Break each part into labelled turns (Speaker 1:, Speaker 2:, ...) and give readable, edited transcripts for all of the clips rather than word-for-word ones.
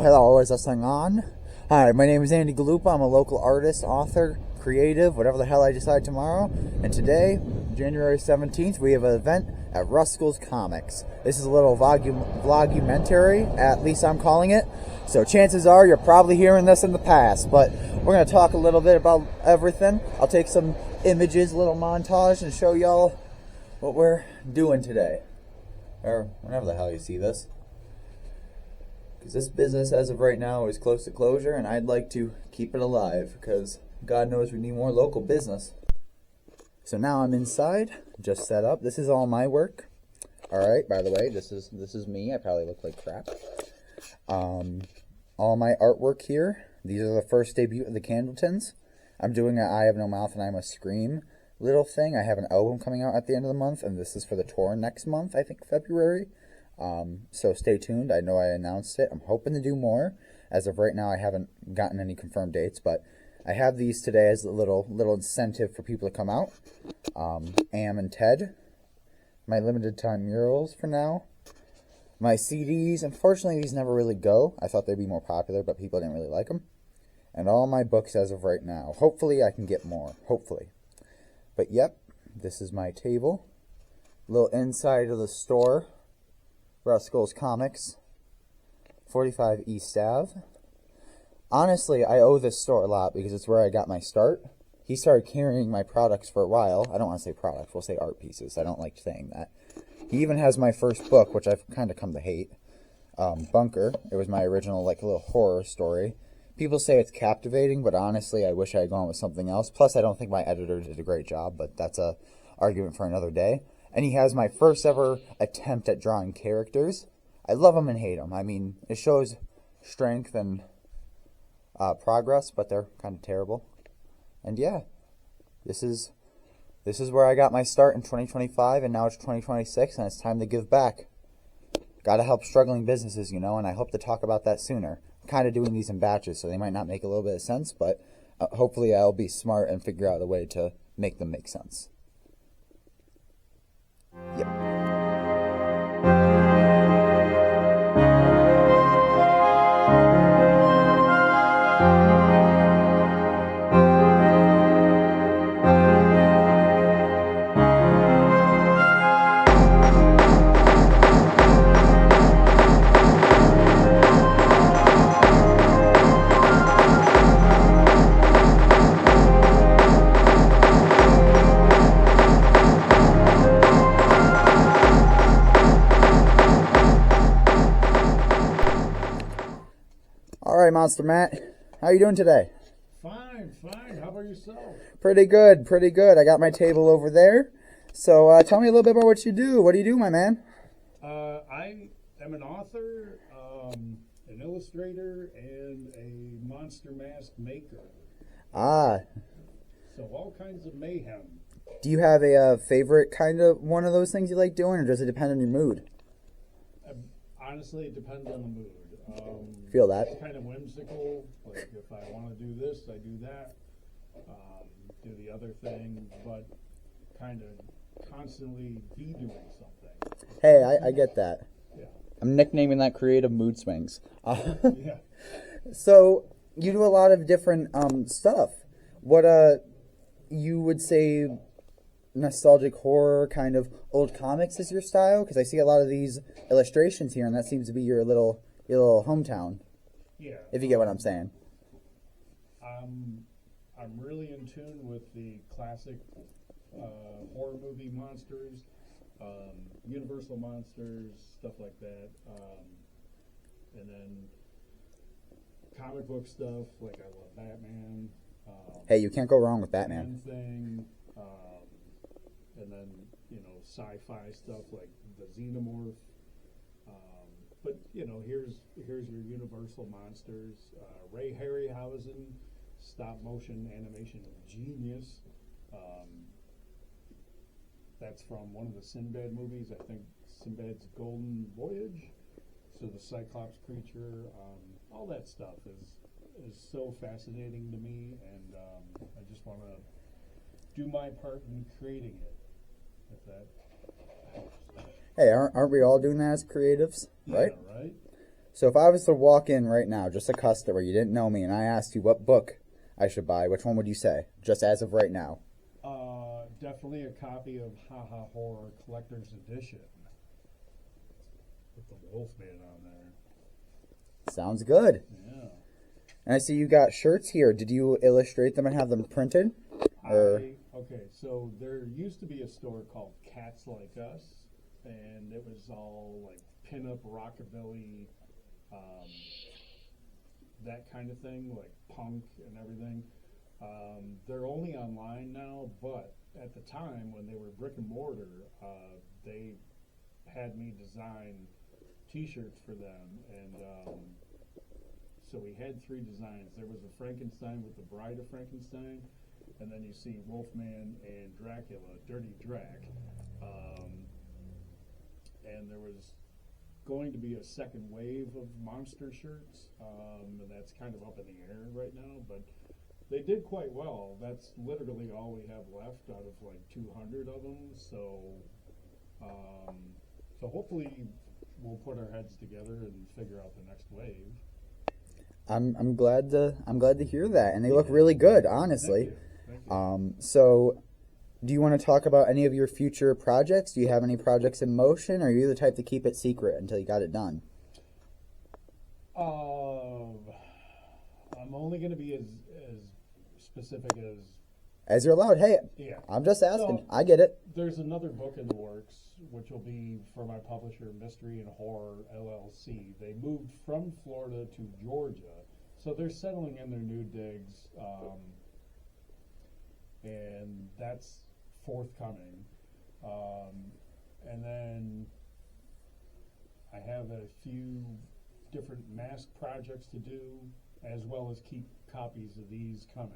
Speaker 1: hello, is this thing on? Hi, my name is Andi Galupa. I'm a local artist, author, creative, whatever the hell I decide tomorrow. And today, January 17th, we have an event at Russkull's Comics. This is a little vlogumentary, at least I'm calling it. So chances are you're probably hearing this in the past, but we're going to talk a little bit about everything. I'll take some images, a little montage, and show y'all what we're doing today. Or whenever the hell you see this. Because this business, as of right now, is close to closure, and I'd like to keep it alive, because God knows we need more local business. So now I'm inside, just set up. This is all my work. Alright, by the way, this is me. I probably look like crap. All my artwork here. These are the first debut of the Candletons. I'm doing an I Have No Mouth and I Must Scream little thing. I have an album coming out at the end of the month, and this is for the tour next month, I think February. So stay tuned. I know I announced it. I'm hoping to do more. As of right now, I haven't gotten any confirmed dates, but I have these today as a little incentive for people to come out. Am and Ted, my limited time murals for now. My CDs, unfortunately, these never really go. I thought they'd be more popular, but people didn't really like them. And all my books as of right now. Hopefully, I can get more. Hopefully. But yep, this is my table. Little inside of the store. Russkull's Comics, 45 East Ave. Honestly, I owe this store a lot because it's where I got my start. He started carrying my products for a while. I don't want to say products, we'll say art pieces. I don't like saying that. He even has my first book, which I've kind of come to hate. Bunker. It was my original, like, little horror story. People say it's captivating, but honestly, I wish I had gone with something else. Plus, I don't think my editor did a great job, but that's a argument for another day. And he has my first ever attempt at drawing characters. I love them and hate them. I mean, it shows strength and progress, but they're kind of terrible. And yeah, this is where I got my start in 2025, and now it's 2026, and it's time to give back. Got to help struggling businesses, you know, and I hope to talk about that sooner. I'm kind of doing these in batches, so they might not make a little bit of sense, but hopefully I'll be smart and figure out a way to make them make sense. Yep. All right, Monster Matt, how you doing today?
Speaker 2: Fine. How about yourself?
Speaker 1: Pretty good. I got my table over there. So tell me a little bit about what you do. What do you do, my man?
Speaker 2: I am an author, an illustrator, and a monster mask maker.
Speaker 1: Ah.
Speaker 2: So all kinds of mayhem.
Speaker 1: Do you have a favorite kind of one of those things you like doing, or does it depend on your mood?
Speaker 2: Honestly, it depends on the mood.
Speaker 1: Feel that?
Speaker 2: It's kind of whimsical. Like if I want to do this, I do that. Do the other thing, but kind of constantly be doing something.
Speaker 1: Hey, I get that.
Speaker 2: Yeah.
Speaker 1: I'm nicknaming that creative mood swings.
Speaker 2: Yeah.
Speaker 1: So you do a lot of different stuff. What you would say nostalgic horror, kind of old comics is your style? Because I see a lot of these illustrations here, and that seems to be your little hometown.
Speaker 2: Yeah.
Speaker 1: If you get what I'm saying.
Speaker 2: I'm really in tune with the classic horror movie monsters, Universal monsters, stuff like that, and then comic book stuff. Like I love Batman.
Speaker 1: Hey, you can't go wrong with Batman.
Speaker 2: Thing, and then sci-fi stuff like the Xenomorph. But here's your Universal monsters. Ray Harryhausen, stop motion animation genius. That's from one of the Sinbad movies. I think Sinbad's Golden Voyage. So the Cyclops creature, all that stuff is so fascinating to me, and I just want to do my part in creating it. If that helps.
Speaker 1: Hey, aren't we all doing that as creatives, right?
Speaker 2: Yeah, right.
Speaker 1: So if I was to walk in right now, just a customer, you didn't know me, and I asked you what book I should buy, which one would you say, just as of right now?
Speaker 2: Definitely a copy of Ha Ha Horror Collector's Edition with the Wolfman on there.
Speaker 1: Sounds good.
Speaker 2: Yeah.
Speaker 1: And I see you got shirts here. Did you illustrate them and have them printed?
Speaker 2: Okay, so there used to be a store called Cats Like Us, and it was all like pin-up rockabilly, that kind of thing, like punk and everything. They're only online now, but at the time when they were brick and mortar, they had me design T-shirts for them, and so we had 3 designs. There was a Frankenstein with the Bride of Frankenstein, and then you see Wolfman and Dracula, Dirty Drac, and there was going to be a second wave of monster shirts, and that's kind of up in the air right now, but they did quite well. That's literally all we have left out of like 200 of them. So, so hopefully we'll put our heads together and figure out the next wave.
Speaker 1: I'm glad to hear that, and they look really good, honestly.
Speaker 2: Thank you.
Speaker 1: So, do you want to talk about any of your future projects? Do you have any projects in motion, or are you the type to keep it secret until you got it done?
Speaker 2: I'm only going to be as specific
Speaker 1: as you're allowed. Hey,
Speaker 2: yeah.
Speaker 1: I'm just asking.
Speaker 2: So,
Speaker 1: I get it.
Speaker 2: there's another book in the works, which will be for my publisher, Mystery and Horror LLC. They moved from Florida to Georgia, so they're settling in their new digs, and that's forthcoming. And then I have a few different mask projects to do, as well as keep copies of these coming.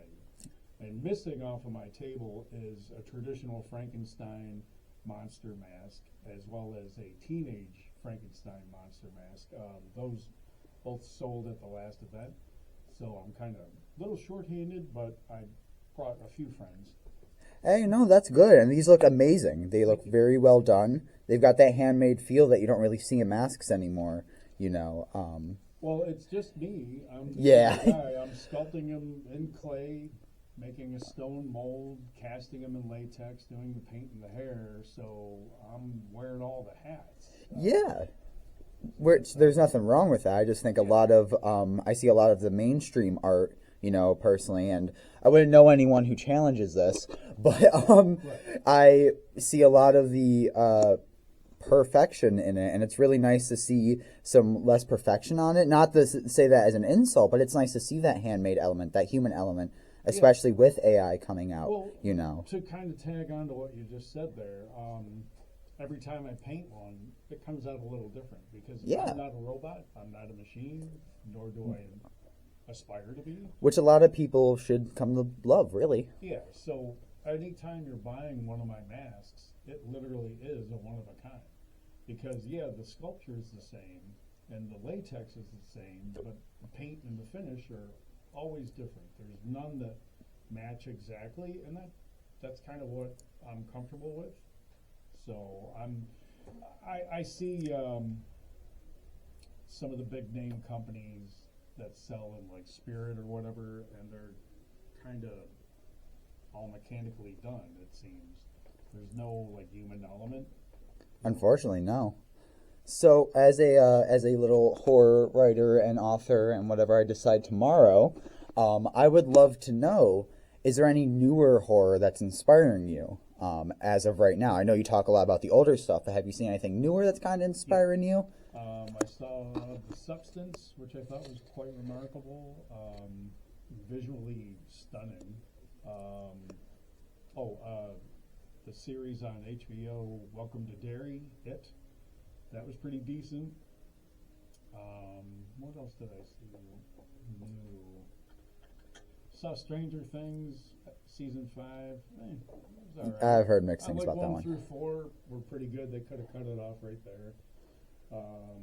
Speaker 2: And missing off of my table is a traditional Frankenstein monster mask, as well as a teenage Frankenstein monster mask. Those both sold at the last event, so I'm kind of a little short-handed, but I brought a few friends.
Speaker 1: Hey, no, that's good. And these look amazing. They look very well done. They've got that handmade feel that you don't really see in masks anymore, you know.
Speaker 2: Well, it's just me. I'm the
Speaker 1: Yeah.
Speaker 2: guy. I'm sculpting them in clay, making a stone mold, casting them in latex, doing the paint and the hair. So I'm wearing all the hats.
Speaker 1: Yeah. Which, there's nothing wrong with that. I just think a lot of, I see a lot of the mainstream art, you know, personally, and I wouldn't know anyone who challenges this, but I see a lot of the perfection in it, and it's really nice to see some less perfection on it. Not to say that as an insult, but it's nice to see that handmade element, that human element, especially with AI coming out,
Speaker 2: Well,
Speaker 1: you know.
Speaker 2: To kind of tag on to what you just said there, every time I paint one, it comes out a little different because I'm not a robot, I'm not a machine, nor do I aspire to be.
Speaker 1: Which a lot of people should come to love, really.
Speaker 2: Yeah, so anytime you're buying one of my masks, it literally is a one-of-a-kind. Because, yeah, the sculpture is the same, and the latex is the same, but the paint and the finish are always different. There's none that match exactly, and that's kind of what I'm comfortable with. So I see some of the big name companies that sell in like Spirit or whatever, and they're kind of all mechanically done, it seems. There's no like human element.
Speaker 1: Unfortunately, no. So, as a little horror writer and author and whatever I decide tomorrow, I would love to know, is there any newer horror that's inspiring you as of right now? I know you talk a lot about the older stuff, but have you seen anything newer that's kind of inspiring you?
Speaker 2: I saw The Substance, which I thought was quite remarkable, visually stunning. The series on HBO, Welcome to Derry, that was pretty decent. What else did I see new? Saw Stranger Things, season 5. It was all right.
Speaker 1: I've heard mixed things about that
Speaker 2: 1
Speaker 1: one.
Speaker 2: through 4 were pretty good. They could have cut it off right there.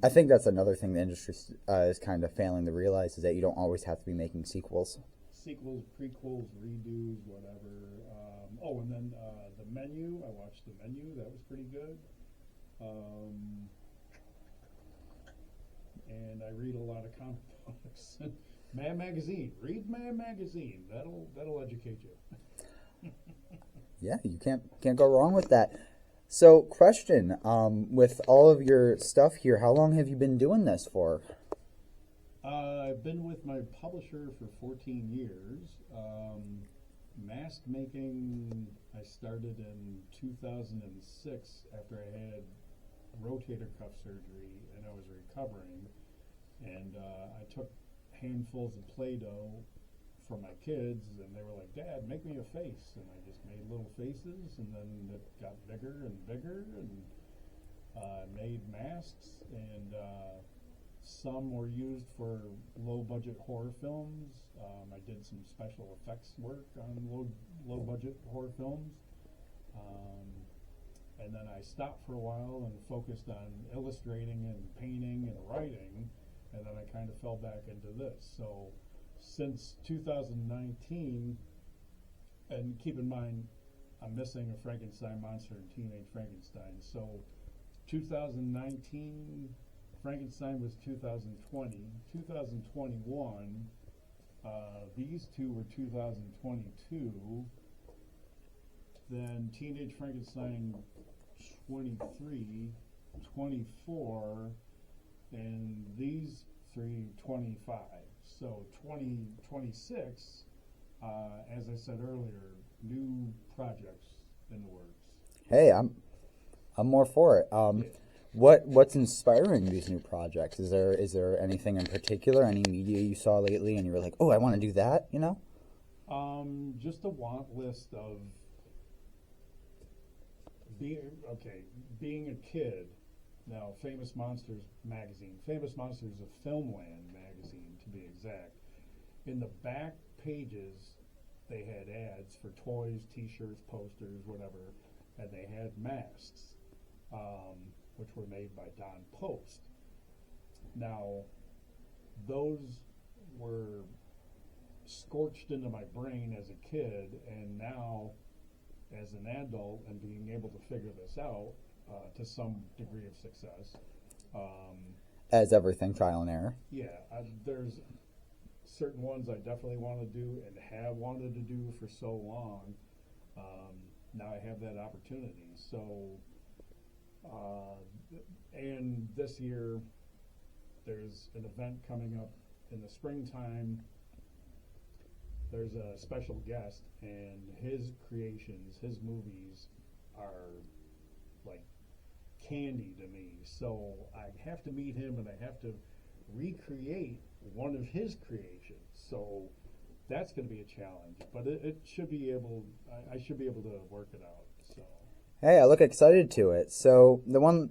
Speaker 1: I think that's another thing the industry is kind of failing to realize, is that you don't always have to be making sequels.
Speaker 2: Sequels, prequels, redos, whatever. And then The Menu. I watched The Menu. That was pretty good. and I read a lot of comic books. Mad Magazine. Read Mad Magazine. That'll educate you.
Speaker 1: Yeah, you can't go wrong with that. So, question, with all of your stuff here, how long have you been doing this for?
Speaker 2: I've been with my publisher for 14 years. Mask making, I started in 2006 after I had rotator cuff surgery and I was recovering. And I took handfuls of Play-Doh for my kids, and they were like, "Dad, make me a face." And I just made little faces, and then it got bigger and bigger, and made masks, and some were used for low-budget horror films. I did some special effects work on low-budget horror films. And then I stopped for a while and focused on illustrating and painting and writing, and then I kind of fell back into this. So since 2019, and keep in mind, I'm missing a Frankenstein monster and Teenage Frankenstein. So 2019, Frankenstein was 2020. 2021, these two were 2022. Then Teenage Frankenstein 23, 24, and these three 25. So 2026, as I said earlier, new projects in the works.
Speaker 1: Hey, I'm more for it. What's inspiring these new projects? Is there anything in particular, any media you saw lately, and you were like, oh, I want to do that? You know?
Speaker 2: Just a want list of being a kid. Now, Famous Monsters magazine. Famous Monsters of Filmland magazine, to be exact. In the back pages, they had ads for toys, T-shirts, posters, whatever, and they had masks, which were made by Don Post. Now, those were scorched into my brain as a kid, and now, as an adult, and being able to figure this out, to some degree of success.
Speaker 1: As everything, trial and error.
Speaker 2: Yeah, there's certain ones I definitely want to do and have wanted to do for so long. Now I have that opportunity. So, and this year, there's an event coming up in the springtime. There's a special guest, and his creations, his movies are like candy to me. So I have to meet him, and I have to recreate one of his creations. So that's going to be a challenge, but it should be able. I should be able to work it out. So.
Speaker 1: Hey, I look excited to it. So the one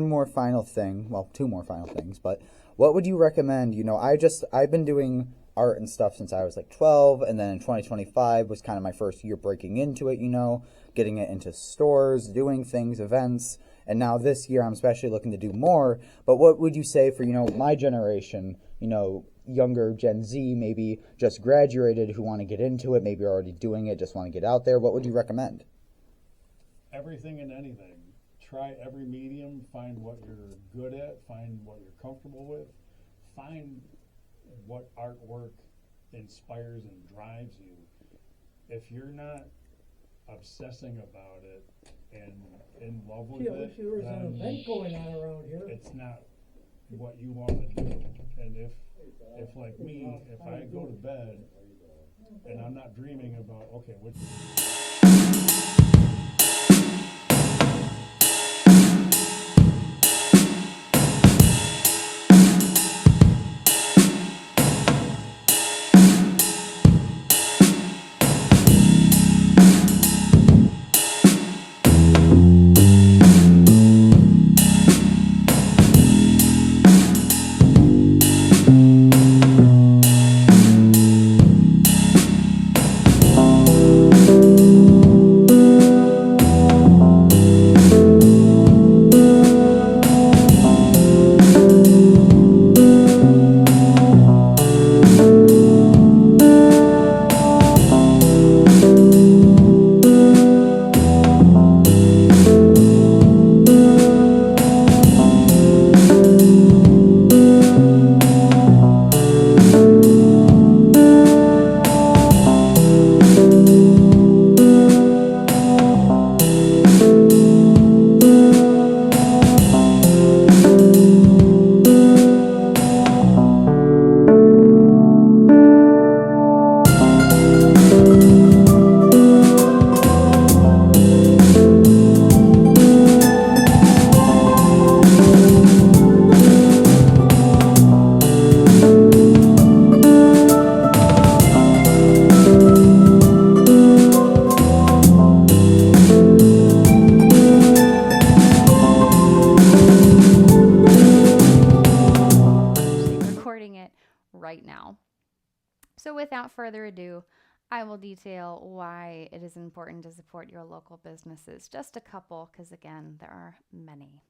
Speaker 1: more final thing, well, two more final things, but what would you recommend? You know, I've been doing art and stuff since I was like 12, and then in 2025 was kind of my first year breaking into it, you know, getting it into stores, doing things, events, and now this year I'm especially looking to do more. But what would you say for, you know, my generation, you know, younger Gen Z, maybe just graduated, who want to get into it, maybe are already doing it, just want to get out there? What would you recommend?
Speaker 2: Everything and anything. Try every medium, find what you're good at, find what you're comfortable with, find what artwork inspires and drives you. If you're not obsessing about it and in love with it,
Speaker 3: if there was an event going on around here,
Speaker 2: it's not what you want to do. And if like me, if I go to bed and I'm not dreaming about, okay, which
Speaker 4: without further ado, I will detail why it is important to support your local businesses. Just a couple, because again, there are many.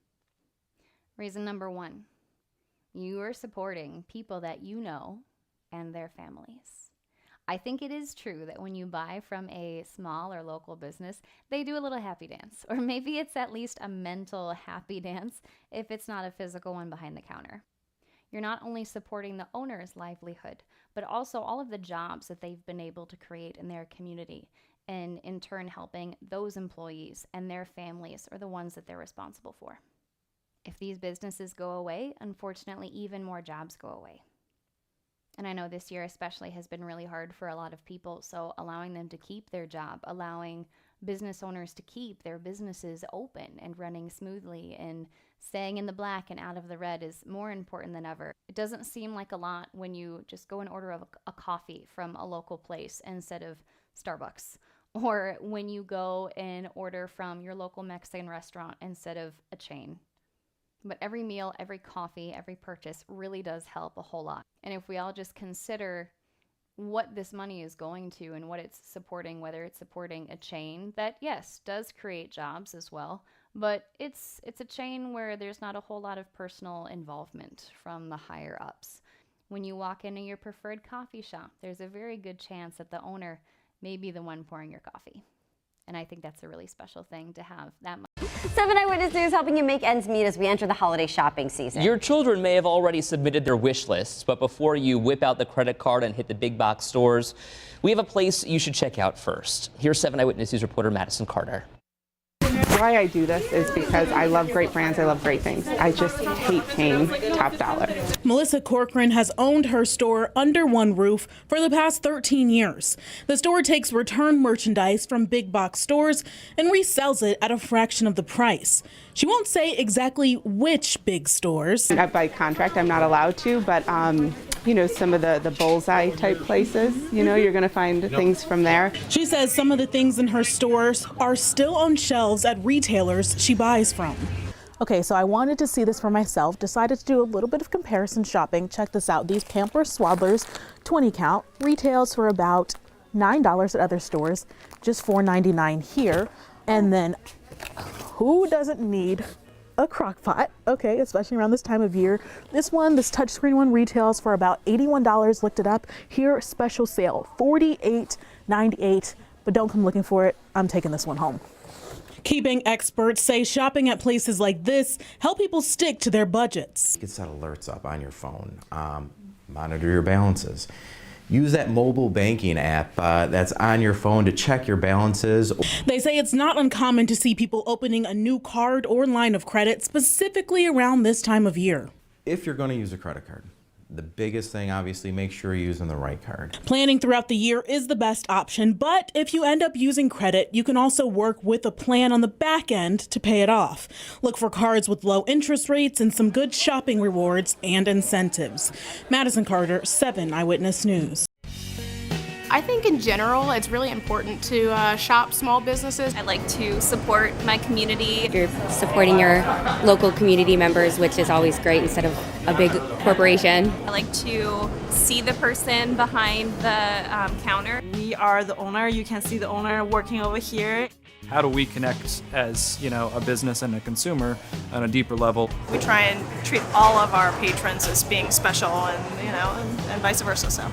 Speaker 4: Reason number 1, you are supporting people that you know and their families. I think it is true that when you buy from a small or local business, they do a little happy dance, or maybe it's at least a mental happy dance if it's not a physical one behind the counter. You're not only supporting the owner's livelihood, but also all of the jobs that they've been able to create in their community, and in turn helping those employees and their families or the ones that they're responsible for. If these businesses go away, unfortunately, even more jobs go away. And I know this year especially has been really hard for a lot of people, so allowing them to keep their job, allowing business owners to keep their businesses open and running smoothly and staying in the black and out of the red is more important than ever. It doesn't seem like a lot when you just go and order a coffee from a local place instead of Starbucks, or when you go and order from your local Mexican restaurant instead of a chain. But every meal, every coffee, every purchase really does help a whole lot. And if we all just consider what this money is going to and what it's supporting, whether it's supporting a chain that, yes, does create jobs as well, but it's a chain where there's not a whole lot of personal involvement from the higher ups. When you walk into your preferred coffee shop, there's a very good chance that the owner may be the one pouring your coffee. And I think that's a really special thing to have that much.
Speaker 5: 7 Eyewitness News helping you make ends meet as we enter the holiday shopping season.
Speaker 6: Your children may have already submitted their wish lists, but before you whip out the credit card and hit the big box stores, we have a place you should check out first. Here's 7 Eyewitness News reporter Madison Carter.
Speaker 7: Why I do this is because I love great brands, I love great things. I just hate paying top dollar.
Speaker 8: Melissa Corcoran has owned her store under one roof for the past 13 years. The store takes returned merchandise from big box stores and resells it at a fraction of the price. She won't say exactly which big stores.
Speaker 7: By contract, I'm not allowed to, but you know, some of the bullseye type places, you know, you're going to find things from there.
Speaker 8: She says some of the things in her stores are still on shelves at retailers she buys from. Okay, so I wanted to see this for myself, decided to do a little bit of comparison shopping. Check this out. These Pampers Swaddlers 20 count retails for about $9 at other stores, just $4.99 here. And then who doesn't need a crock pot? Okay, especially around this time of year. This touchscreen one retails for about $81. Looked it up. Here, special sale, $48.98. But don't come looking for it. I'm taking this one home. Keeping experts say shopping at places like this help people stick to their budgets.
Speaker 9: Get set alerts up on your phone. Monitor your balances. Use that mobile banking app that's on your phone to check your balances.
Speaker 8: They say it's not uncommon to see people opening a new card or line of credit specifically around this time of year.
Speaker 9: If you're going to use a credit card, the biggest thing, obviously, make sure you're using the right card.
Speaker 8: Planning throughout the year is the best option, but if you end up using credit, you can also work with a plan on the back end to pay it off. Look for cards with low interest rates and some good shopping rewards and incentives. Madison Carter, 7 Eyewitness News.
Speaker 10: I think in general it's really important to shop small businesses.
Speaker 11: I like to support my community.
Speaker 5: You're supporting your local community members, which is always great instead of a big corporation.
Speaker 11: I like to see the person behind the counter.
Speaker 12: We are the owner. You can see the owner working over here.
Speaker 13: How do we connect as, you know, a business and a consumer on a deeper level?
Speaker 12: We try and treat all of our patrons as being special and, you know, and vice versa. So.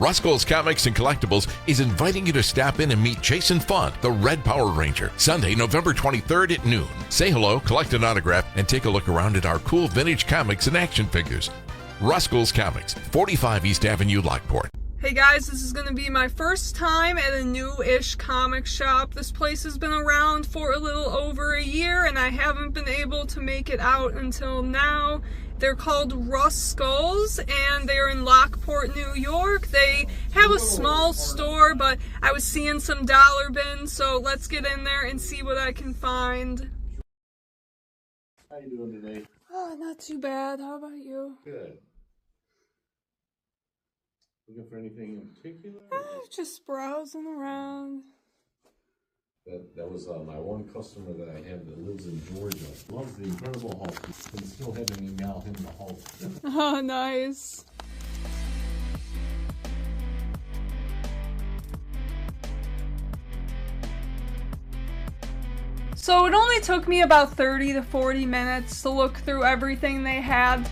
Speaker 14: Russkull's Comics and Collectibles is inviting you to stop in and meet Jason Font, the Red Power Ranger, Sunday, November 23rd at noon. Say hello, collect an autograph, and take a look around at our cool vintage comics and action figures. Russkull's Comics, 45 East Avenue, Lockport.
Speaker 15: Hey guys, this is going to be my first time at a new-ish comic shop. This place has been around for a little over a year and I haven't been able to make it out until now. They're called Russkulls and they're in Lockport, New York. They have a small store, but I was seeing some dollar bins, so let's get in there and see what I can find.
Speaker 2: How you doing today?
Speaker 15: Oh, not too bad. How about you?
Speaker 2: Good. Looking for anything in particular?
Speaker 15: Just browsing around.
Speaker 2: That was my one customer that I have that lives in Georgia. Loves the Incredible Hulk. Can still having me now him the Hulk.
Speaker 15: Oh, nice. So it only took me about 30 to 40 minutes to look through everything they had.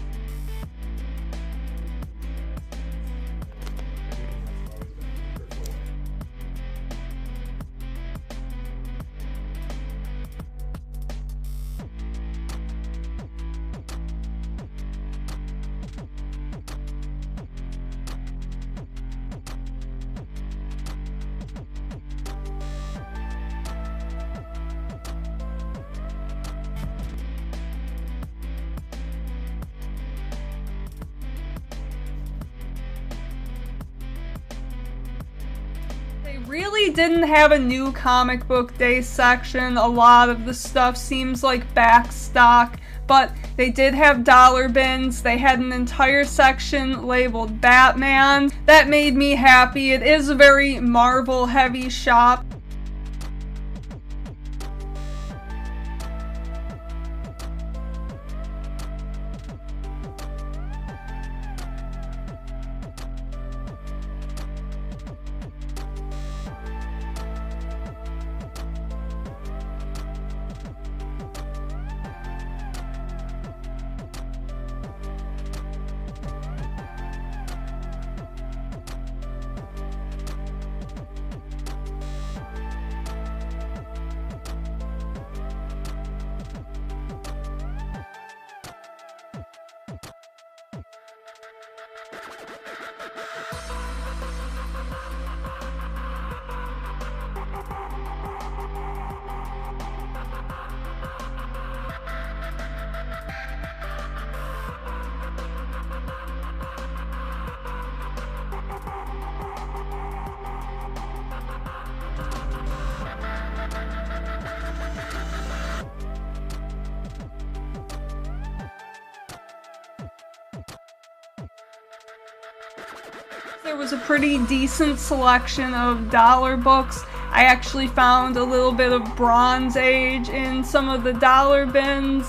Speaker 15: Really didn't have a new comic book day section. A lot of the stuff seems like back stock, but they did have dollar bins. They had an entire section labeled Batman. That made me happy. It is a very Marvel heavy shop. There was a pretty decent selection of dollar books. I actually found a little bit of Bronze Age in some of the dollar bins.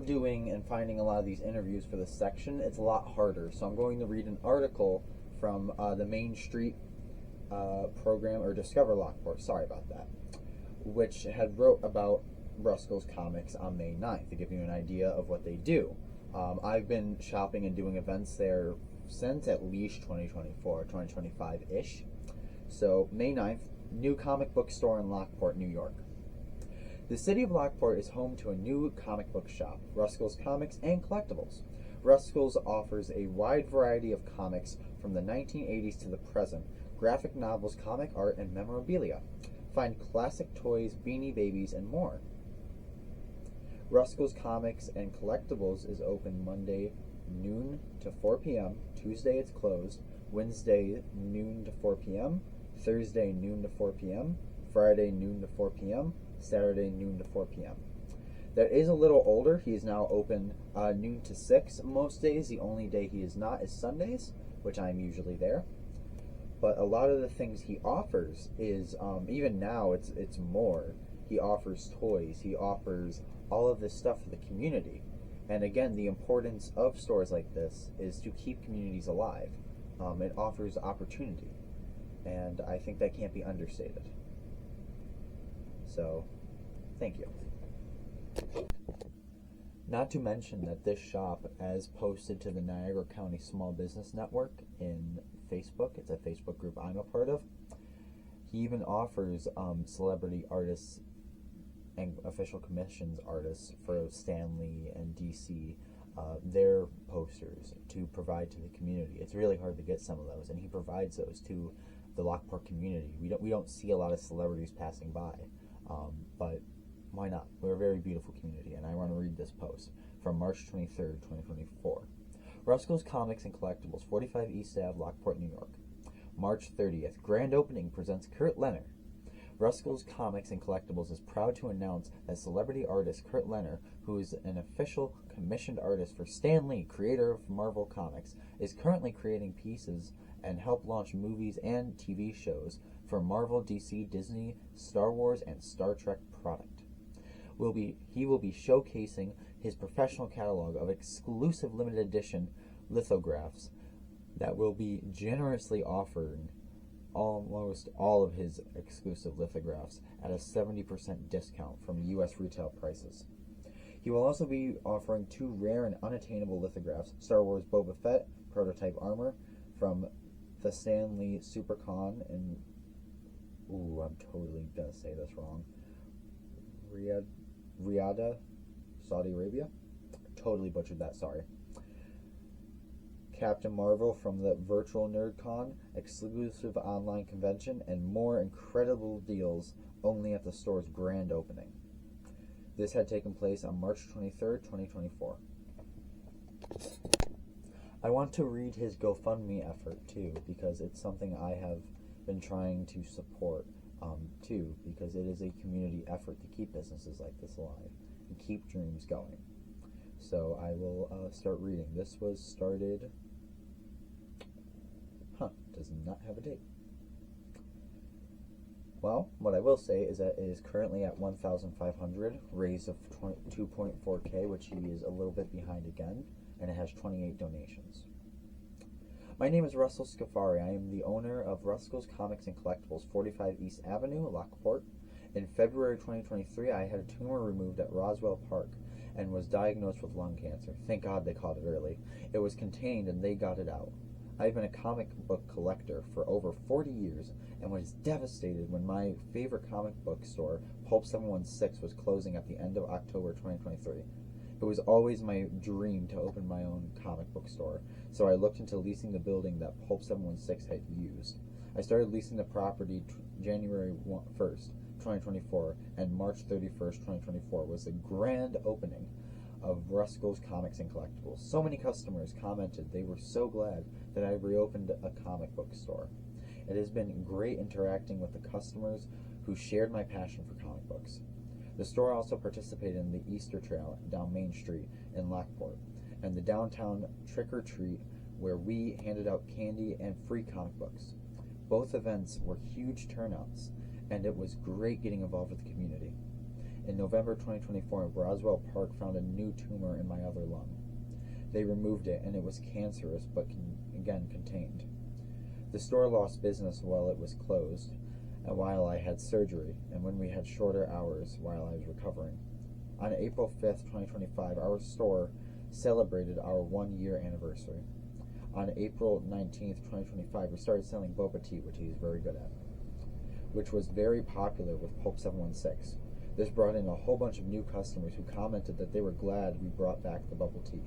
Speaker 1: love doing and finding a lot of these interviews for this section. It's a lot harder. So I'm going to read an article from the Main Street program, or Discover Lockport, sorry about that, which had wrote about Russkull's comics on May 9th to give you an idea of what they do. I've been shopping and doing events there since at least 2024, 2025-ish. So May 9th, new comic book store in Lockport, New York. The city of Lockport is home to a new comic book shop, Russkull's Comics and Collectibles. Russkull's offers a wide variety of comics from the 1980s to the present, graphic novels, comic art, and memorabilia. Find classic toys, Beanie Babies, and more. Russkull's Comics and Collectibles is open Monday noon to 4 p.m., Tuesday it's closed, Wednesday noon to 4 p.m., Thursday noon to 4 p.m., Friday noon to 4 p.m., Saturday noon to 4 p.m. That is a little older. He is now open noon to 6 most days. The only day he is not is Sundays, which I'm usually there. But a lot of the things he offers is, even now it's more. He offers toys. He offers all of this stuff for the community. And again, the importance of stores like this is to keep communities alive. It offers opportunity. And I think that can't be understated. So, thank you. Not to mention that this shop, as posted to the Niagara County Small Business Network in Facebook, it's a Facebook group I'm a part of, he even offers celebrity artists and official commissions artists for Stanley and DC, their posters to provide to the community. It's really hard to get some of those, and he provides those to the Lockport community. We don't see a lot of celebrities passing by. But why not? We're a very beautiful community, and I want to read this post from March 23rd, 2024. Russkull's Comics and Collectibles, 45 East Ave, Lockport, New York. March 30th, grand opening presents Kurt Lenner. Russkull's Comics and Collectibles is proud to announce that celebrity artist Kurt Lenner, who is an official commissioned artist for Stan Lee, creator of Marvel Comics, is currently creating pieces and help launch movies and TV shows for Marvel, DC, Disney, Star Wars, and Star Trek product. He will be showcasing his professional catalog of exclusive limited edition lithographs that will be generously offering almost all of his exclusive lithographs at a 70% discount from U.S. retail prices. He will also be offering 2 rare and unattainable lithographs, Star Wars Boba Fett prototype armor from the Stan Lee Supercon in, I'm totally gonna say this wrong, Riyadh, Saudi Arabia. Totally butchered that, sorry. Captain Marvel from the Virtual NerdCon, exclusive online convention, and more incredible deals only at the store's grand opening. This had taken place on March 23rd, 2024. I want to read his GoFundMe effort too, because it's something I have been trying to support too, because it is a community effort to keep businesses like this alive and keep dreams going. So I will start reading. This was started, does not have a date. Well, what I will say is that it is currently at 1,500, raise of 2.4K, which he is a little bit behind again, and it has 28 donations. My name is Russell Scafari. I am the owner of Russkull's Comics and Collectibles, 45 East Avenue, Lockport. In February 2023, I had a tumor removed at Roswell Park and was diagnosed with lung cancer. Thank God they caught it early. It was contained and they got it out. I've been a comic book collector for over 40 years and was devastated when my favorite comic book store, Pulp 716, was closing at the end of October 2023. It was always my dream to open my own comic book store, so I looked into leasing the building that Pulp 716 had used. I started leasing the property January 1st, 2024, and March 31st, 2024 was the grand opening of Russkull's Comics and Collectibles. So many customers commented they were so glad that I reopened a comic book store. It has been great interacting with the customers who shared my passion for comic books. The store also participated in the Easter Trail down Main Street in Lockport and the downtown trick-or-treat where we handed out candy and free comic books. Both events were huge turnouts, and it was great getting involved with the community. In November 2024, Roswell Park found a new tumor in my other lung. They removed it, and it was cancerous, but again contained. The store lost business while it was closed, and while I had surgery, and when we had shorter hours while I was recovering. On April 5th, 2025, our store celebrated our 1-year anniversary. On April 19th, 2025, we started selling boba tea, which he's very good at, which was very popular with Pulp 716. This brought in a whole bunch of new customers who commented that they were glad we brought back the bubble tea.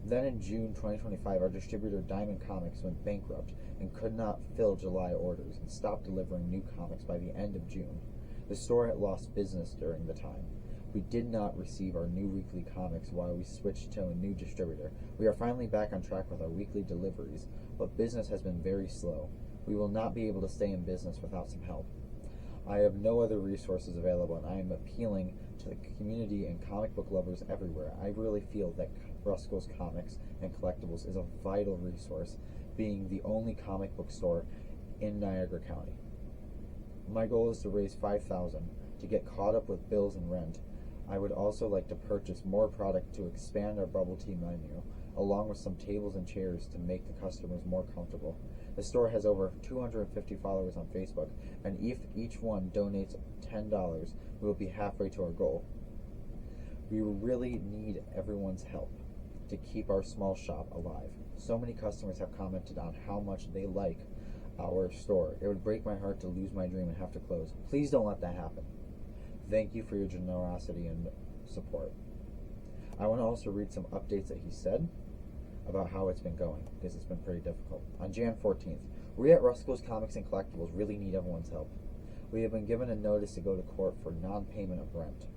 Speaker 1: Then in June 2025, our distributor Diamond Comics went bankrupt and could not fill July orders and stopped delivering new comics by the end of June. The store had lost business during the time. We did not receive our new weekly comics while we switched to a new distributor. We are finally back on track with our weekly deliveries, but business has been very slow. We will not be able to stay in business without some help. I have no other resources available, and I am appealing to the community and comic book lovers everywhere. I really feel that Russkull's Comics and Collectibles is a vital resource, being the only comic book store in Niagara County. My goal is to raise $5,000 to get caught up with bills and rent. I would also like to purchase more product to expand our bubble tea menu, along with some tables and chairs to make the customers more comfortable. The store has over 250 followers on Facebook, and if each one donates $10, we will be halfway to our goal. We really need everyone's help to keep our small shop alive. So many customers have commented on how much they like our store. It would break my heart to lose my dream and have to close. Please don't let that happen. Thank you for your generosity and support. I want to also read some updates that he said about how it's been going, because it's been pretty difficult. On Jan 14th, we at Russkull's Comics and Collectibles really need everyone's help. We have been given a notice to go to court for non-payment of rent.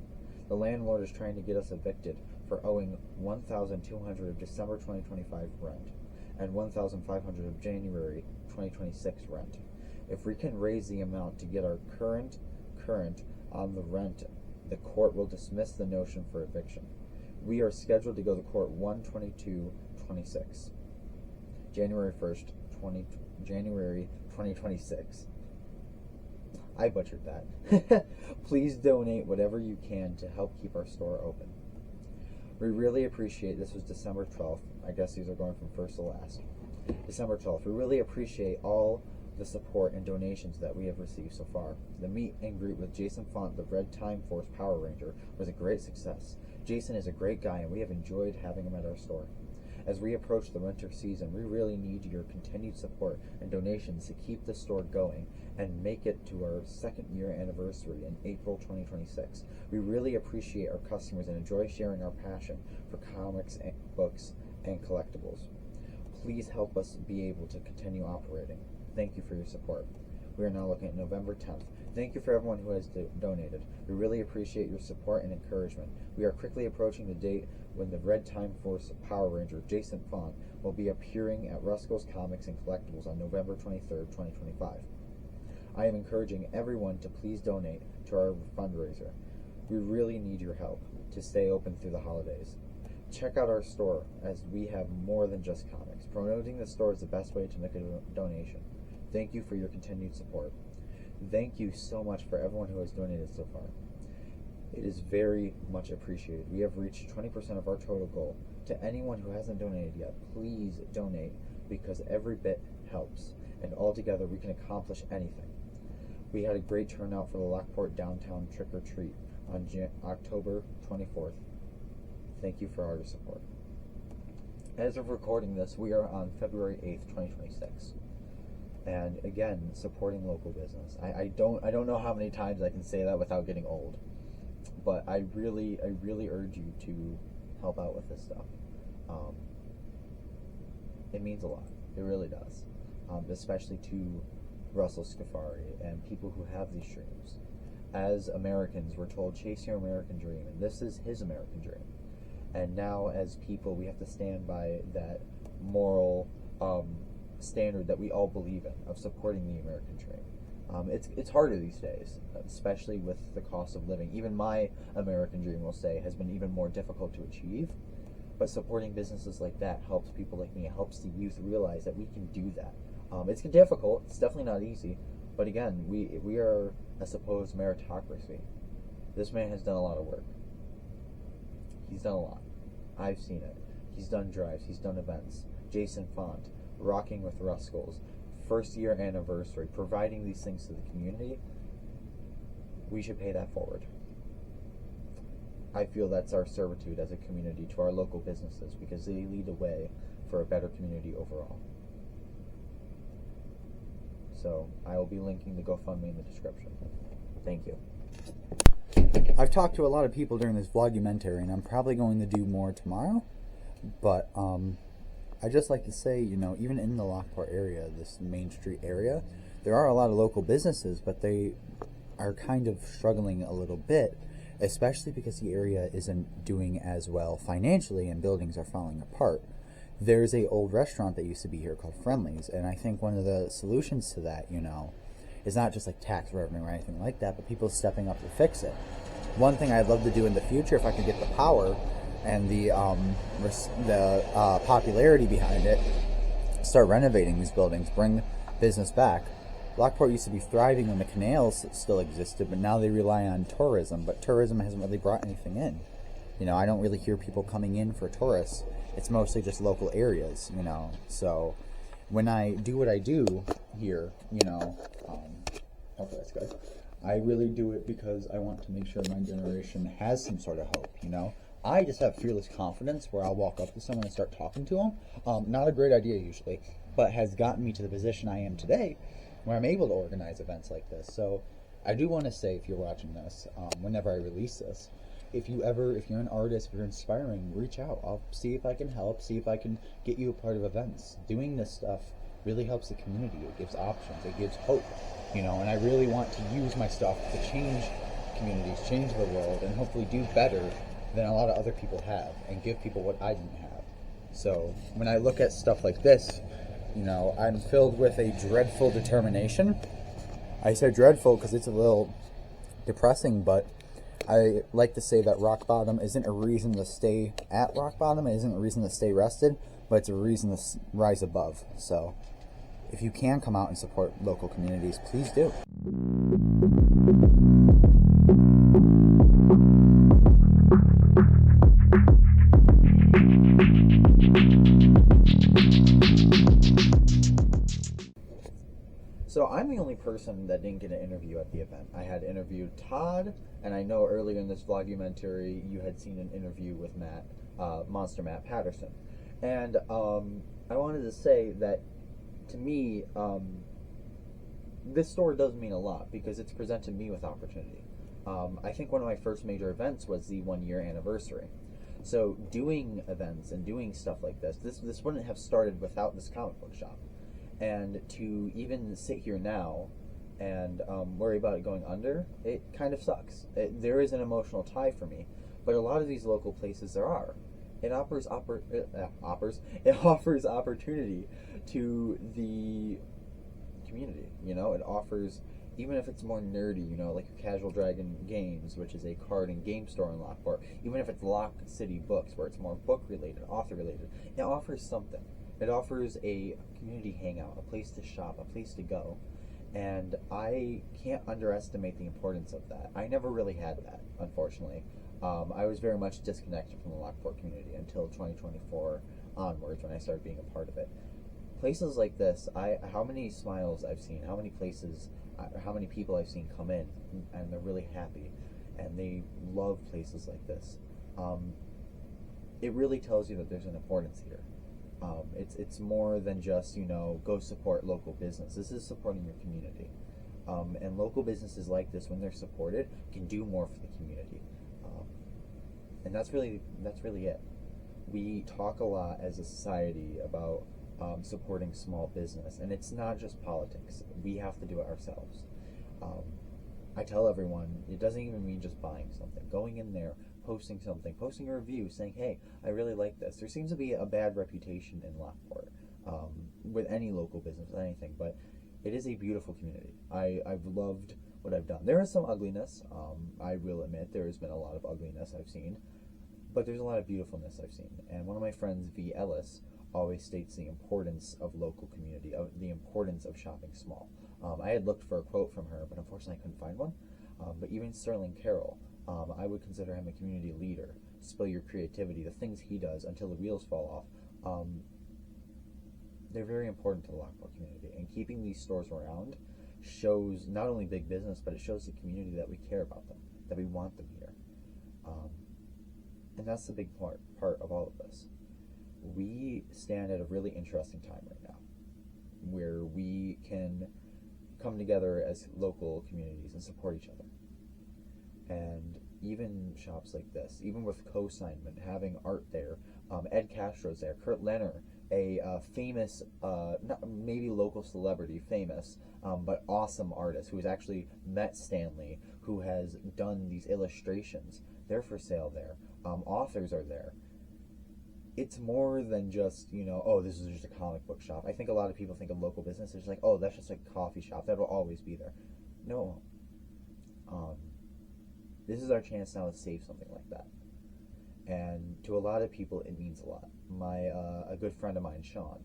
Speaker 1: The landlord is trying to get us evicted for owing $1,200 of December 2025 rent and $1,500 of January 2026 rent. If we can raise the amount to get our current on the rent, the court will dismiss the notion for eviction. We are scheduled to go to court 1/22/26, January 1st, January 2026. I butchered that. Please donate whatever you can to help keep our store open. We really appreciate, this was December 12th. I guess these are going from first to last. December 12th. We really appreciate all the support and donations that we have received so far. The meet and greet with Jason Font, the Red Time Force Power Ranger, was a great success. Jason is a great guy, and we have enjoyed having him at our store. As we approach the winter season, we really need your continued support and donations to keep the store going and make it to our 2nd year anniversary in April 2026. We really appreciate our customers and enjoy sharing our passion for comics, and books, and collectibles. Please help us be able to continue operating. Thank you for your support. We are now looking at November 10th. Thank you for everyone who has donated. We really appreciate your support and encouragement. We are quickly approaching the date when the Red Time Force Power Ranger, Jason Font, will be appearing at Russkull's Comics and Collectibles on November 23rd, 2025. I am encouraging everyone to please donate to our fundraiser. We really need your help to stay open through the holidays. Check out our store, as we have more than just comics. Promoting the store is the best way to make a donation. Thank you for your continued support. Thank you so much for everyone who has donated so far. It is very much appreciated. We have reached 20% of our total goal. To anyone who hasn't donated yet, please donate, because every bit helps, and all together we can accomplish anything. We had a great turnout for the Lockport downtown trick-or-treat on October 24th. Thank you for all your support. As of recording this, we are on February 8th, 2026. And again, supporting local business. I don't know how many times I can say that without getting old, but I really urge you to help out with this stuff. It means a lot. It really does, especially to Russell Scafari and people who have these dreams. As Americans, we're told, chase your American dream, and this is his American dream. And now, as people, we have to stand by that moral standard that we all believe in, of supporting the American dream. It's harder these days, especially with the cost of living. Even my American dream, we'll say, has been even more difficult to achieve. But supporting businesses like that helps people like me. It helps the youth realize that we can do that. It's difficult. It's definitely not easy. But again, we are a supposed meritocracy. This man has done a lot of work. He's done a lot. I've seen it. He's done drives. He's done events. Jason Font, Rocking with Russkulls, first year anniversary, providing these things to the community. We should pay that forward. I feel that's our servitude as a community to our local businesses because they lead the way for a better community overall. So I will be linking the GoFundMe in the description. Thank you. I've talked to a lot of people during this Vlogumentary, and I'm probably going to do more tomorrow. But I just like to say, you know, even in the Lockport area, this Main Street area, there are a lot of local businesses, but they are kind of struggling a little bit, especially because the area isn't doing as well financially and buildings are falling apart. There's a old restaurant that used to be here called Friendly's, and I think one of the solutions to that, you know, is not just like tax revenue or anything like that, but people stepping up to fix it. One thing I'd love to do in the future, if I could get the power and the popularity behind it, start renovating these buildings, bring business back. Lockport used to be thriving when the canals still existed, but now they rely on tourism, but tourism hasn't really brought anything in. You know, I don't really hear people coming in for tourists. It's mostly just local areas, you know. So when I do what I do here, you know, hopefully that's good. I really do it because I want to make sure my generation has some sort of hope, you know. I just have fearless confidence where I'll walk up to someone and start talking to them. Not a great idea usually, but has gotten me to the position I am today where I'm able to organize events like this. So I do want to say, if you're watching this, whenever I release this, if you're an artist, if you're inspiring, reach out. I'll see if I can help, see if I can get you a part of events. Doing this stuff really helps the community. It gives options, it gives hope, you know, and I really want to use my stuff to change communities, change the world, and hopefully do better than a lot of other people have and give people what I didn't have. So when I look at stuff like this, you know, I'm filled with a dreadful determination. I say dreadful because it's a little depressing, but I like to say that rock bottom isn't a reason to stay at rock bottom, it isn't a reason to stay rested, but it's a reason to rise above. So if you can come out and support local communities, please do. So I'm the only person that didn't get an interview at the event. I had interviewed Todd, and I know earlier in this Vlogumentary you had seen an interview with Matt, Monster Matt Patterson. And I wanted to say that, to me, this store does mean a lot because it's presented me with opportunity. I think one of my first major events was the 1 year anniversary. So doing events and doing stuff like this wouldn't have started without this comic book shop. And to even sit here now and worry about it going under, it kind of sucks. There is an emotional tie for me, but a lot of these local places it offers opportunity to the community. You know, it offers, even if it's more nerdy, you know, like your Casual Dragon Games, which is a card and game store in Lockport, even if it's Lock City Books, where it's more book related, author related, it offers something. It offers a community hangout, a place to shop, a place to go. And I can't underestimate the importance of that. I never really had that, unfortunately. I was very much disconnected from the Lockport community until 2024 onwards when I started being a part of it. Places like this, how many smiles I've seen, how many places, how many people I've seen come in and they're really happy and they love places like this. It really tells you that there's an importance here. It's more than just, you know, go support local business. This is supporting your community. And local businesses like this, when they're supported, can do more for the community. And that's really it. We talk a lot as a society about supporting small business, and it's not just politics. We have to do it ourselves. I tell everyone, it doesn't even mean just buying something. Going in there, posting something, posting a review, saying, hey, I really like this. There seems to be a bad reputation in Lockport with any local business, anything, but it is a beautiful community. I've loved what I've done. There is some ugliness. I will admit there has been a lot of ugliness I've seen, but there's a lot of beautifulness I've seen. And one of my friends, V. Ellis, always states the importance of local community, of the importance of shopping small. I had looked for a quote from her, but unfortunately I couldn't find one. But even Sterling Carroll I would consider him a community leader. Spill your creativity, the things he does until the wheels fall off. They're very important to the Lockport community, and keeping these stores around shows not only big business, but it shows the community that we care about them, that we want them here. And that's the big part of all of this. We stand at a really interesting time right now, where we can come together as local communities and support each other. And even shops like this, even with co-signment, having art there, Ed Castro's there, Kurt Lenner, a famous, not maybe local celebrity, famous, but awesome artist who has actually met Stanley, who has done these illustrations. They're for sale there. Authors are there. It's more than just, oh, this is just a comic book shop. I think a lot of people think of local businesses like, oh, that's just a coffee shop. That'll always be there. No. This is our chance now to save something like that. And to a lot of people, it means a lot. A good friend of mine, Sean,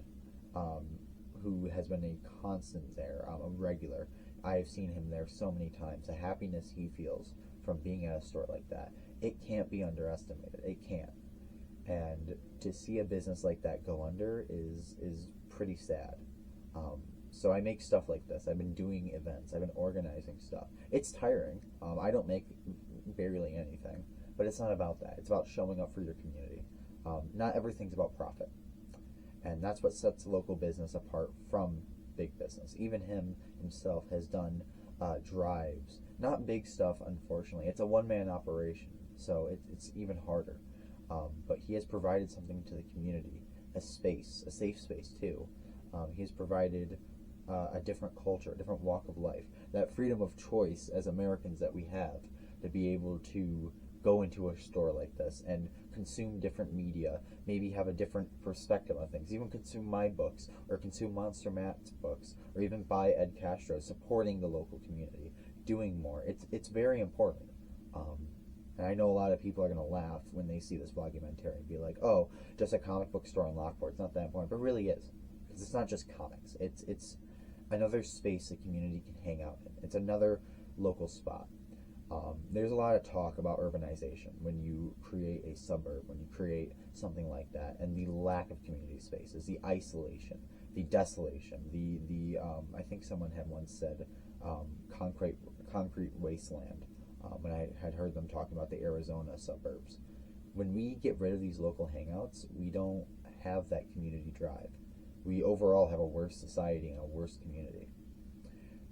Speaker 1: who has been a constant there, a regular. I've seen him there so many times. The happiness he feels from being at a store like that, it can't be underestimated. It can't. And to see a business like that go under is pretty sad. So I make stuff like this. I've been doing events. I've been organizing stuff. It's tiring. I don't make barely anything, but it's not about that. It's about showing up for your community. Not everything's about profit. And that's what sets local business apart from big business. Even himself has done drives. Not big stuff, unfortunately. It's a one-man operation, so it's even harder. But he has provided something to the community, a space, a safe space too. He has provided a different culture, a different walk of life, that freedom of choice as Americans that we have to be able to go into a store like this and consume different media, maybe have a different perspective on things, even consume my books or consume Monster Matt's books, or even buy Ed Castro, supporting the local community, doing more. It's very important. And I know a lot of people are going to laugh when they see this Vlogumentary and be like, oh, just a comic book store in Lockport, it's not that important, but it really is. Because it's not just comics. It's another space the community can hang out in. It's another local spot. There's a lot of talk about urbanization when you create a suburb, when you create something like that, and the lack of community spaces, the isolation, the desolation, the I think someone had once said concrete wasteland when I had heard them talking about the Arizona suburbs. When we get rid of these local hangouts, we don't have that community drive. We overall have a worse society and a worse community.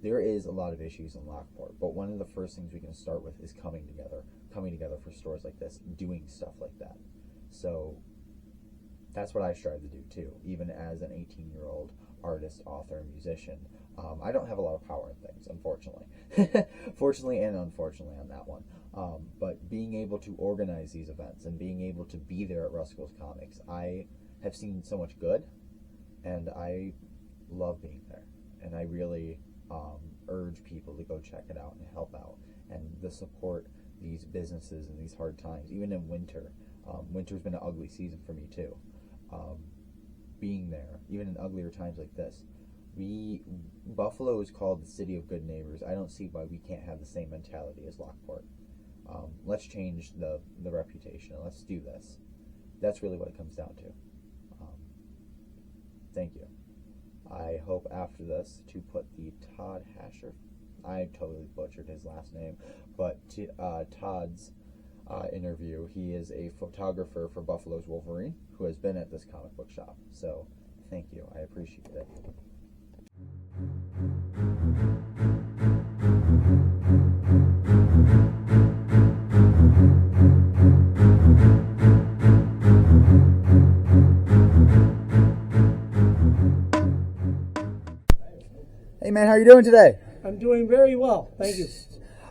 Speaker 1: There is a lot of issues in Lockport, but one of the first things we can start with is coming together for stores like this, doing stuff like that. So that's what I strive to do too, even as an 18-year-old artist, author, musician. I don't have a lot of power in things, unfortunately. Fortunately and unfortunately on that one. But being able to organize these events and being able to be there at Russkull's Comics, I have seen so much good, and I love being there. And I really urge people to go check it out and help out and to support these businesses in these hard times, even in winter. Winter's been an ugly season for me too. Being there, even in uglier times like this, Buffalo is called the city of good neighbors. I don't see why we can't have the same mentality as Lockport. Let's change the reputation. Let's do this. That's really what it comes down to. Thank you. I hope after this to put the Todd Hasher, I totally butchered his last name, but Todd's interview. He is a photographer for Buffalo's Wolverine who has been at this comic book shop. So thank you. I appreciate it. Hey man, how are you doing today?
Speaker 3: I'm doing very well, thank you.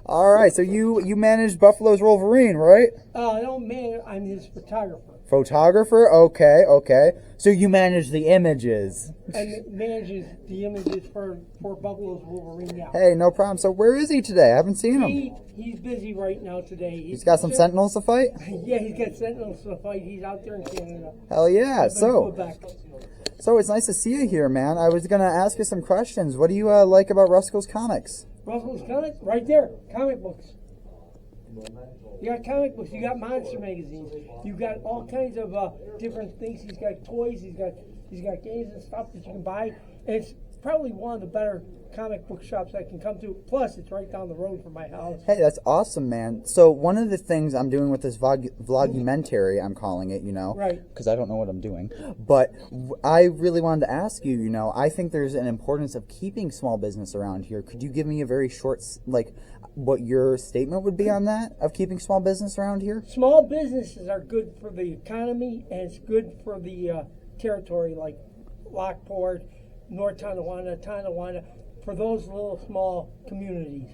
Speaker 1: All right, so you manage Buffalo's Wolverine, right?
Speaker 3: I don't manage, I'm his photographer.
Speaker 1: Photographer? Okay. So you manage the images.
Speaker 3: And manages the images for Buffalo's Wolverine now.
Speaker 1: Hey, no problem. So where is he today? I haven't seen him.
Speaker 3: He's busy right now today.
Speaker 1: He's got some Sentinels to fight?
Speaker 3: Yeah, he's got Sentinels to fight. He's out there in Canada.
Speaker 1: Hell yeah. So it's nice to see you here, man. I was going to ask you some questions. What do you like about Russkull's Comics?
Speaker 3: Russkull's Comics? Right there. Comic books. You got comic books, you got monster magazines, you got all kinds of different things. He's got toys, he's got games and stuff that you can buy. And it's probably one of the better comic book shops I can come to. Plus, it's right down the road from my house.
Speaker 1: Hey, that's awesome, man. So one of the things I'm doing with this vlogumentary, I'm calling it,
Speaker 3: right?
Speaker 1: Because I don't know what I'm doing, but I really wanted to ask you, I think there's an importance of keeping small business around here. Could you give me a very short, what your statement would be on that, of keeping small business around here?
Speaker 3: Small businesses are good for the economy, and it's good for the territory, like Lockport, North Tonawanda, for those little small communities.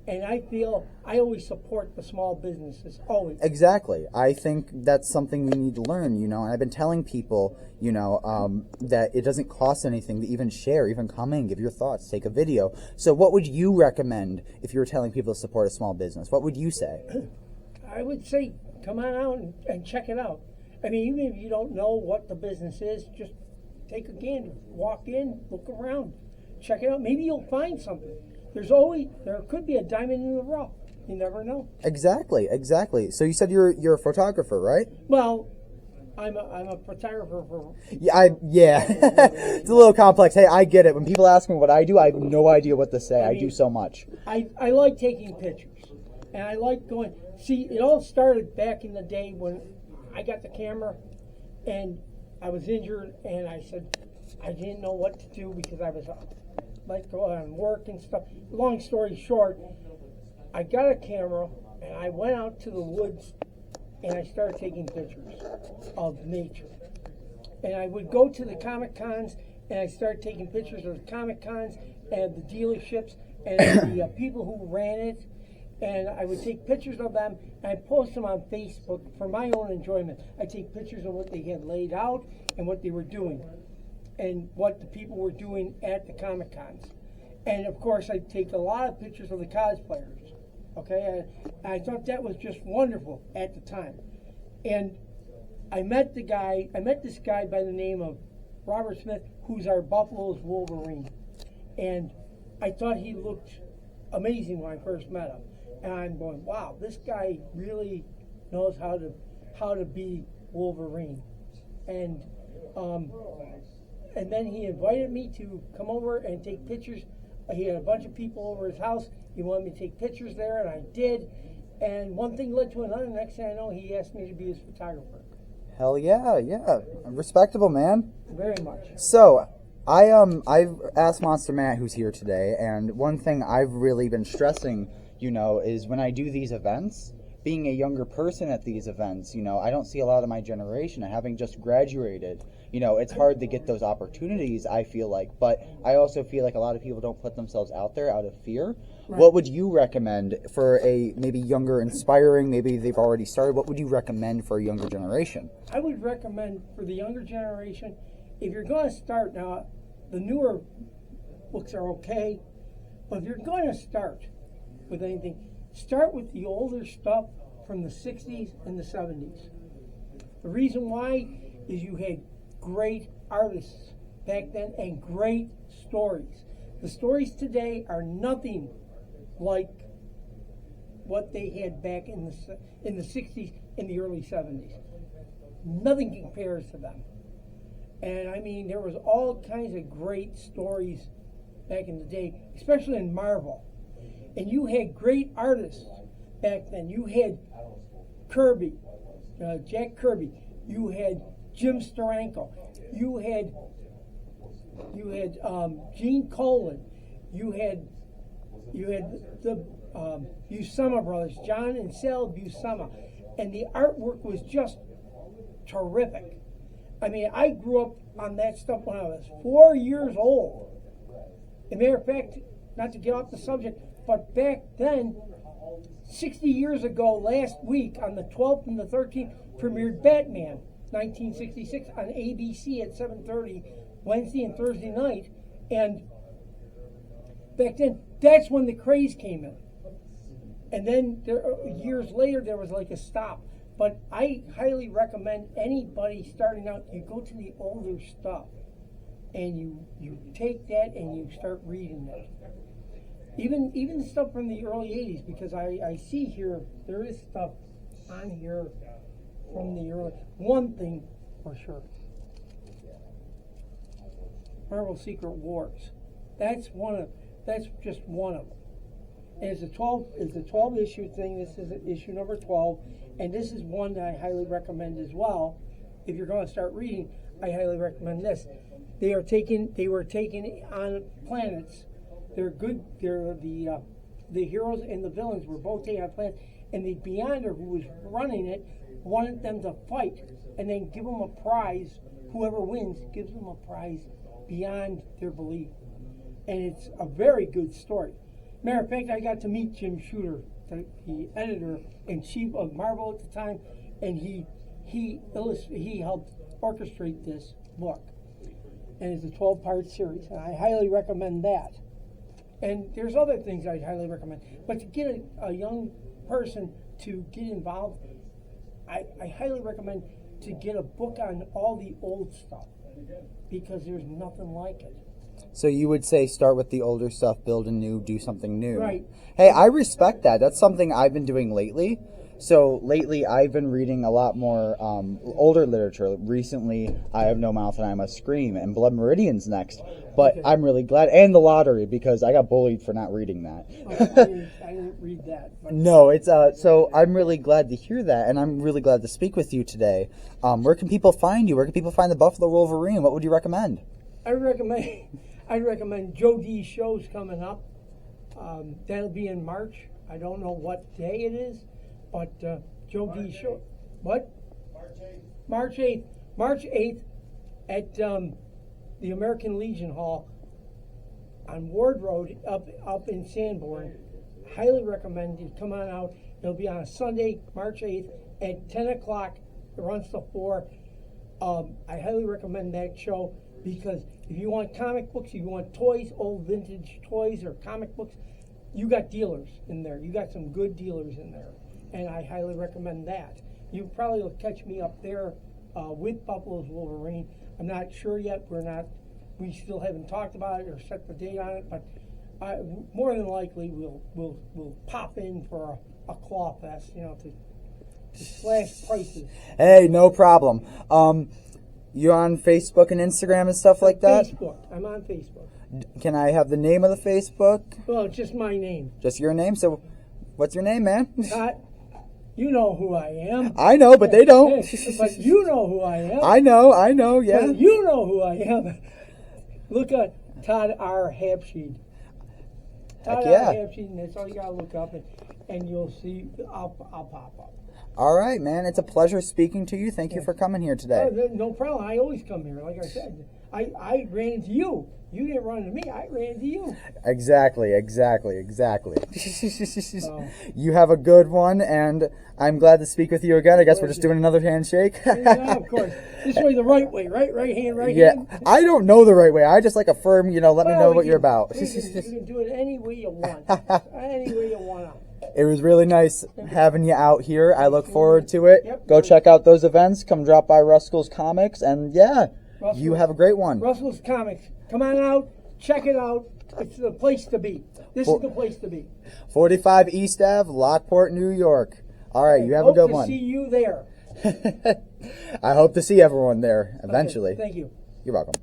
Speaker 3: And I feel I always support the small businesses, always.
Speaker 1: Exactly. I think that's something we need to learn, and I've been telling people, that it doesn't cost anything to even share, even comment, give your thoughts, take a video. So what would you recommend if you were telling people to support a small business? What would you say?
Speaker 3: I would say come on out and check it out. I mean, even if you don't know what the business is, just take a gander, walk in, look around, check it out. Maybe you'll find something. There could be a diamond in the rough. You never know. Exactly.
Speaker 1: So you said you're a photographer, right?
Speaker 3: Well, I'm a photographer for.
Speaker 1: Yeah. It's a little complex. Hey, I get it. When people ask me what I do, I have no idea what to say. I do so much.
Speaker 3: I like taking pictures, and I like going. See, it all started back in the day when I got the camera, and I was injured, and I said I didn't know what to do because I was going on work and stuff. Long story short, I got a camera and I went out to the woods and I started taking pictures of nature. And I would go to the Comic Cons and I started taking pictures of the Comic Cons and the dealerships and the people who ran it. And I would take pictures of them and I'd post them on Facebook for my own enjoyment. I'd take pictures of what they had laid out and what they were doing and what the people were doing at the Comic Cons. And of course, I'd take a lot of pictures of the cosplayers. Okay, and I thought that was just wonderful at the time. And I met this guy by the name of Robert Smith, who's our Buffalo's Wolverine. And I thought he looked amazing when I first met him. And I'm going, wow, this guy really knows how to be Wolverine. And then he invited me to come over and take pictures. He had a bunch of people over his house. He wanted me to take pictures there, and I did. And one thing led to another. Next thing I know, he asked me to be his photographer.
Speaker 1: Hell yeah. Respectable, man.
Speaker 3: Very much.
Speaker 1: So, I've asked Monster Matt, who's here today, and one thing I've really been stressing, is when I do these events, being a younger person at these events, I don't see a lot of my generation. Having just graduated, it's hard to get those opportunities, I feel like. But I also feel like a lot of people don't put themselves out there out of fear. Right. What would you recommend for a maybe younger, inspiring, maybe they've already started, what would you recommend for a younger generation?
Speaker 3: I would recommend for the younger generation, if you're going to start now, the newer books are okay, but if you're going to start with anything, start with the older stuff from the 60s and the 70s. The reason why is you had great artists back then and great stories. The stories today are nothing like what they had back in the 60s and the early 70s. Nothing compares to them. And I mean, there was all kinds of great stories back in the day, especially in Marvel. And you had great artists back then. You had Kirby, Jack Kirby. You had Jim Steranko. You had Gene Colan. You had the Buscema brothers, John and Sal Buscema, and the artwork was just terrific. I mean, I grew up on that stuff when I was 4 years old. As a matter of fact, not to get off the subject, but back then, 60 years ago, last week, on the 12th and the 13th, premiered Batman, 1966, on ABC at 7:30, Wednesday and Thursday night. And back then, that's when the craze came in. And then years later, there was like a stop. But I highly recommend anybody starting out, you go to the older stuff and you take that and you start reading it. Even stuff from the early 80s, because I see here, there is stuff on here from the early, one thing for sure. Marvel Secret Wars. That's just one of them. And it's a 12 issue thing. This is issue number 12, and this is one that I highly recommend as well. If you're going to start reading, I highly recommend this. They were taken on planets. They're good. They're the heroes and the villains were both taken on planets, and the Beyonder, who was running it, wanted them to fight and then give them a prize. Whoever wins gives them a prize beyond their belief, and it's a very good story. Matter of fact, I got to meet Jim Shooter, the editor-in-chief of Marvel at the time, and he helped orchestrate this book. And it's a 12-part series, and I highly recommend that. And there's other things I'd highly recommend. But to get a young person to get involved, I highly recommend to get a book on all the old stuff, because there's nothing like it.
Speaker 1: So you would say start with the older stuff, build anew, do something new.
Speaker 3: Right.
Speaker 1: Hey, I respect that. That's something I've been doing lately. So lately I've been reading a lot more older literature. Recently, I Have No Mouth and I Must Scream, and Blood Meridian's next. But I'm really glad. And The Lottery, because I got bullied for not reading that.
Speaker 3: I didn't read that. But.
Speaker 1: No, it's so I'm really glad to hear that, and I'm really glad to speak with you today. Where can people find you? Where can people find the Buffalo Wolverine? What would you recommend?
Speaker 3: I'd recommend Joe D's shows coming up. That'll be in March. I don't know what day it is, but Joe D's show. What? March 8th. March 8th at the American Legion Hall on Ward Road up in Sanborn. Highly recommend you come on out. It'll be on a Sunday, March 8th at 10 o'clock. It runs till 4. I highly recommend that show, because if you want comic books, if you want toys, old vintage toys or comic books, you got dealers in there. You got some good dealers in there, and I highly recommend that. You probably will catch me up there with Buffalo's Wolverine. I'm not sure yet. We still haven't talked about it or set the date on it, but more than likely we'll pop in for a claw fest, to slash prices.
Speaker 1: Hey, no problem. You on Facebook and Instagram and stuff like that?
Speaker 3: Facebook. I'm on Facebook.
Speaker 1: Can I have the name of the Facebook?
Speaker 3: Well, it's just my name.
Speaker 1: Just your name? So, what's your name, man?
Speaker 3: You know who I am.
Speaker 1: I know, but they don't.
Speaker 3: But you know who I am.
Speaker 1: I know, yeah.
Speaker 3: But you know who I am. Look at Todd R. Hapsheed. Todd R. Hapsheed, and that's all you gotta look up, and you'll see. I'll pop up.
Speaker 1: All right, man. It's a pleasure speaking to you. Thank you for coming here today.
Speaker 3: No problem. I always come here. Like I said, I ran into you. You didn't run into me. I ran into you.
Speaker 1: Exactly. You have a good one, and I'm glad to speak with you again. I guess we're just doing another handshake.
Speaker 3: Yeah, of course. This way, the right way, right? Right hand, right hand.
Speaker 1: Yeah, I don't know the right way. I just like a firm, let me know what you're about.
Speaker 3: You can do it any way you want. Any way you want.
Speaker 1: It was really nice having you out here. I look forward to it. Yep. Go check out those events. Come drop by Russkull's Comics. And you have a great one.
Speaker 3: Russkull's Comics. Come on out. Check it out. It's the place to be. This is the place to be.
Speaker 1: 45 East Ave, Lockport, New York. All right, you have a good one.
Speaker 3: Hope to see you there.
Speaker 1: I hope to see everyone there eventually.
Speaker 3: Okay, thank you.
Speaker 1: You're welcome.